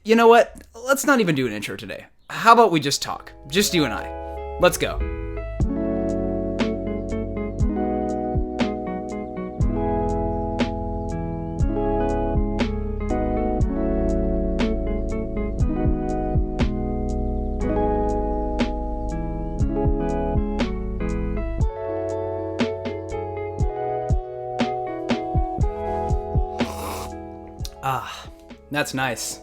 You know what? Let's not even do an intro today. How about we just talk? Just you and I. Let's go. Ah, that's nice.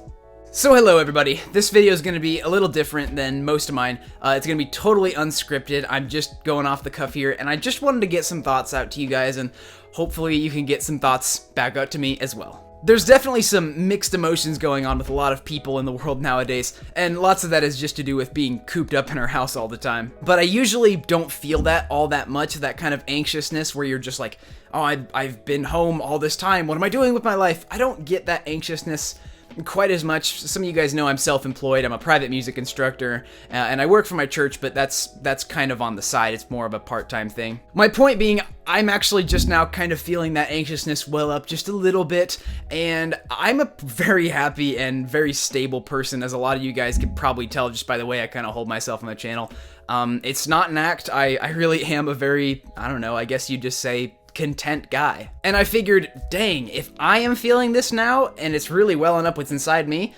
So hello everybody, this video is going to be a little different than most of mine. It's going to be totally unscripted. I'm just going off the cuff here, and I just wanted to get some thoughts out to you guys, and hopefully you can get some thoughts back out to me as well. There's definitely some mixed emotions going on with a lot of people in the world nowadays, and lots of that is just to do with being cooped up in our house all the time. But I usually don't feel that all that much, that kind of anxiousness where you're just like, oh, I've been home all this time, what am I doing with my life? I don't get that anxiousness quite as much. Some of you guys know I'm self-employed. I'm a private music instructor, and I work for my church, but that's kind of on the side. It's more of a part-time thing. My point being, I'm actually just now kind of feeling that anxiousness well up just a little bit, and I'm a very happy and very stable person, as a lot of you guys could probably tell just by the way I kind of hold myself on my channel. It's not an act. I really am a very, I don't know, I guess you'd just say content guy. And I figured, dang, if I am feeling this now and it's really welling up what's inside me,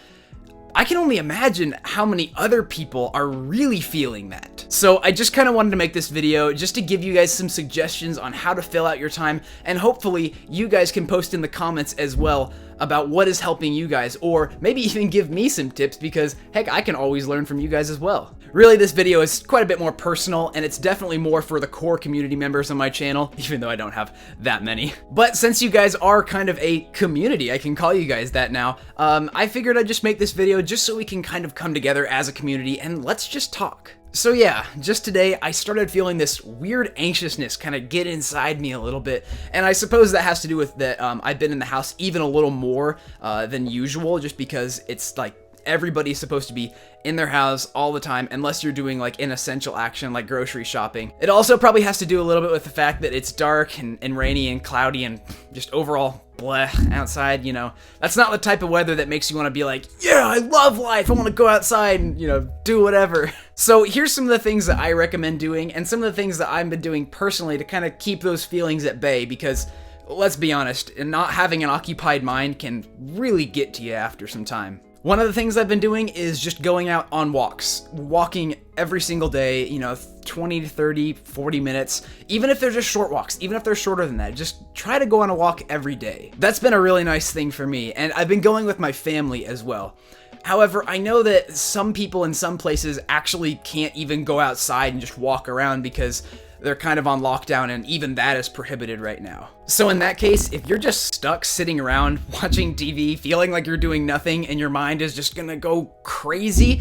I can only imagine how many other people are really feeling that. So I just kind of wanted to make this video just to give you guys some suggestions on how to fill out your time, and hopefully you guys can post in the comments as well about what is helping you guys, or maybe even give me some tips, because heck, I can always learn from you guys as well. Really, this video is quite a bit more personal, and it's definitely more for the core community members on my channel, even though I don't have that many. But since you guys are kind of a community, I can call you guys that now, I figured I'd just make this video just so we can kind of come together as a community and let's just talk. So yeah, just today I started feeling this weird anxiousness kind of get inside me a little bit, and I suppose that has to do with that I've been in the house even a little more than usual, just because it's like everybody's supposed to be in their house all the time unless you're doing like an essential action like grocery shopping. It also probably has to do a little bit with the fact that it's dark and rainy and cloudy and just overall bleh outside, you know. That's not the type of weather that makes you want to be like, yeah, I love life, I want to go outside and, you know, do whatever. So here's some of the things that I recommend doing, and some of the things that I've been doing personally to kind of keep those feelings at bay, because let's be honest, not having an occupied mind can really get to you after some time. One of the things I've been doing is just going out on walks, walking every single day, you know, 20 to 30, 40 minutes, even if they're just short walks, even if they're shorter than that, just try to go on a walk every day. That's been a really nice thing for me, and I've been going with my family as well. However, I know that some people in some places actually can't even go outside and just walk around because they're kind of on lockdown, and even that is prohibited right now. So in that case, if you're just stuck sitting around watching TV, feeling like you're doing nothing and your mind is just gonna go crazy,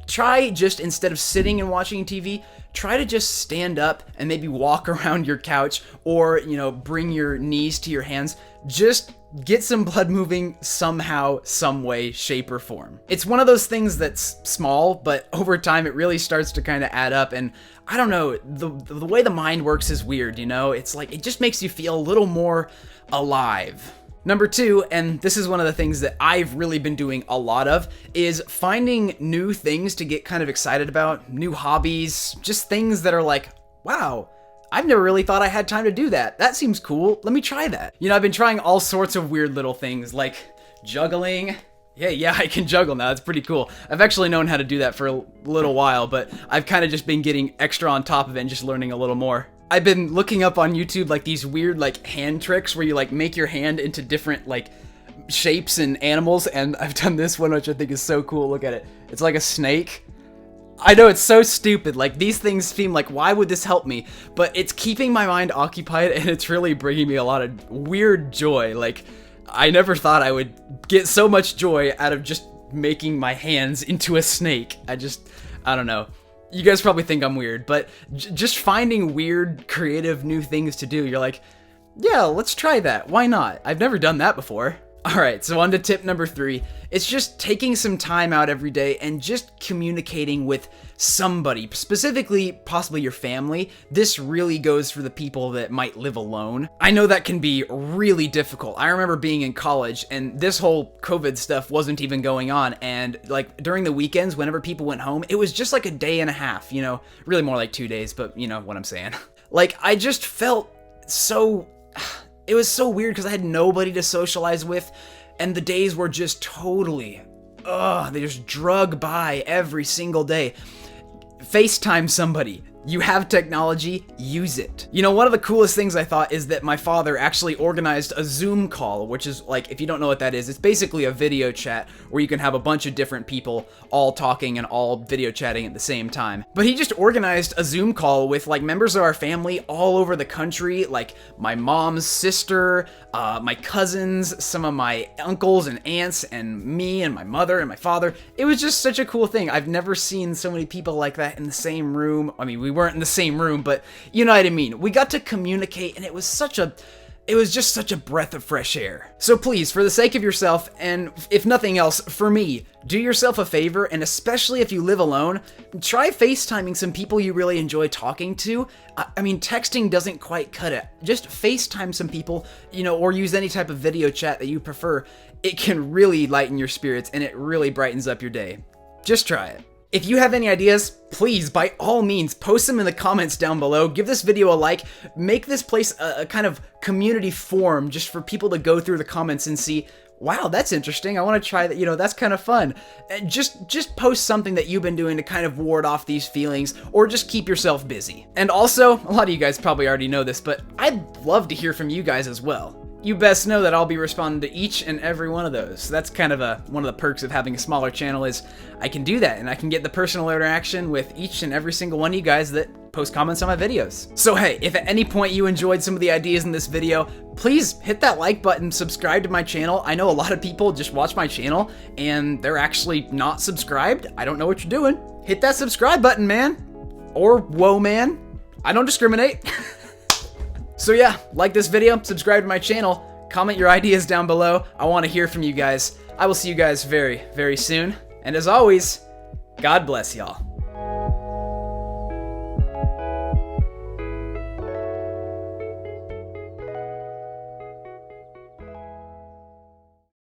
try just, instead of sitting and watching TV, try to just stand up and maybe walk around your couch, or, you know, bring your knees to your hands. Just get some blood moving somehow, some way, shape, or form. It's one of those things that's small, but over time it really starts to kind of add up, and I don't know, the way the mind works is weird, you know? It's like, it just makes you feel a little more alive. Number two, and this is one of the things that I've really been doing a lot of, is finding new things to get kind of excited about, new hobbies, just things that are like, wow, I've never really thought I had time to do that. That seems cool. Let me try that. You know, I've been trying all sorts of weird little things like juggling. Yeah, I can juggle now. It's pretty cool. I've actually known how to do that for a little while, but I've kind of just been getting extra on top of it and just learning a little more. I've been looking up on YouTube like these weird like hand tricks where you like make your hand into different like shapes and animals, and I've done this one which I think is so cool. Look at it. It's like a snake. I know, it's so stupid. Like, these things seem like, why would this help me? But it's keeping my mind occupied, and it's really bringing me a lot of weird joy. Like, I never thought I would get so much joy out of just making my hands into a snake. I don't know. You guys probably think I'm weird, but just finding weird, creative, new things to do, you're like, yeah, let's try that. Why not? I've never done that before. Alright, so on to tip number 3. It's just taking some time out every day and just communicating with somebody, specifically possibly your family. This really goes for the people that might live alone. I know that can be really difficult. I remember being in college and this whole COVID stuff wasn't even going on, and like during the weekends, whenever people went home, it was just like a day and a half, you know, really more like 2 days, but you know what I'm saying. Like, I just felt so... It was so weird because I had nobody to socialize with, and the days were just totally, they just drug by every single day. FaceTime somebody. You have technology, use it. You know, one of the coolest things I thought is that my father actually organized a Zoom call, which is like, if you don't know what that is, it's basically a video chat where you can have a bunch of different people all talking and all video chatting at the same time. But he just organized a Zoom call with like members of our family all over the country, like my mom's sister, my cousins, some of my uncles and aunts, and me and my mother and my father. It was just such a cool thing. I've never seen so many people like that in the same room. I mean, we weren't in the same room, but you know what I mean. We got to communicate, and it was just such a breath of fresh air. So please, for the sake of yourself, and if nothing else, for me, do yourself a favor, and especially if you live alone, try FaceTiming some people you really enjoy talking to. I mean, texting doesn't quite cut it. Just FaceTime some people, you know, or use any type of video chat that you prefer. It can really lighten your spirits, and it really brightens up your day. Just try it. If you have any ideas, please, by all means, post them in the comments down below. Give this video a like. Make this place a kind of community forum just for people to go through the comments and see, wow, that's interesting. I want to try that. You know, that's kind of fun. And just post something that you've been doing to kind of ward off these feelings, or just keep yourself busy. And also, a lot of you guys probably already know this, but I'd love to hear from you guys as well. You best know that I'll be responding to each and every one of those. So that's kind of one of the perks of having a smaller channel is I can do that, and I can get the personal interaction with each and every single one of you guys that post comments on my videos. So hey, if at any point you enjoyed some of the ideas in this video, please hit that like button, subscribe to my channel. I know a lot of people just watch my channel and they're actually not subscribed. I don't know what you're doing. Hit that subscribe button, man. Or whoa, man. I don't discriminate. So yeah, like this video, subscribe to my channel, comment your ideas down below. I want to hear from you guys. I will see you guys very, very soon. And as always, God bless y'all.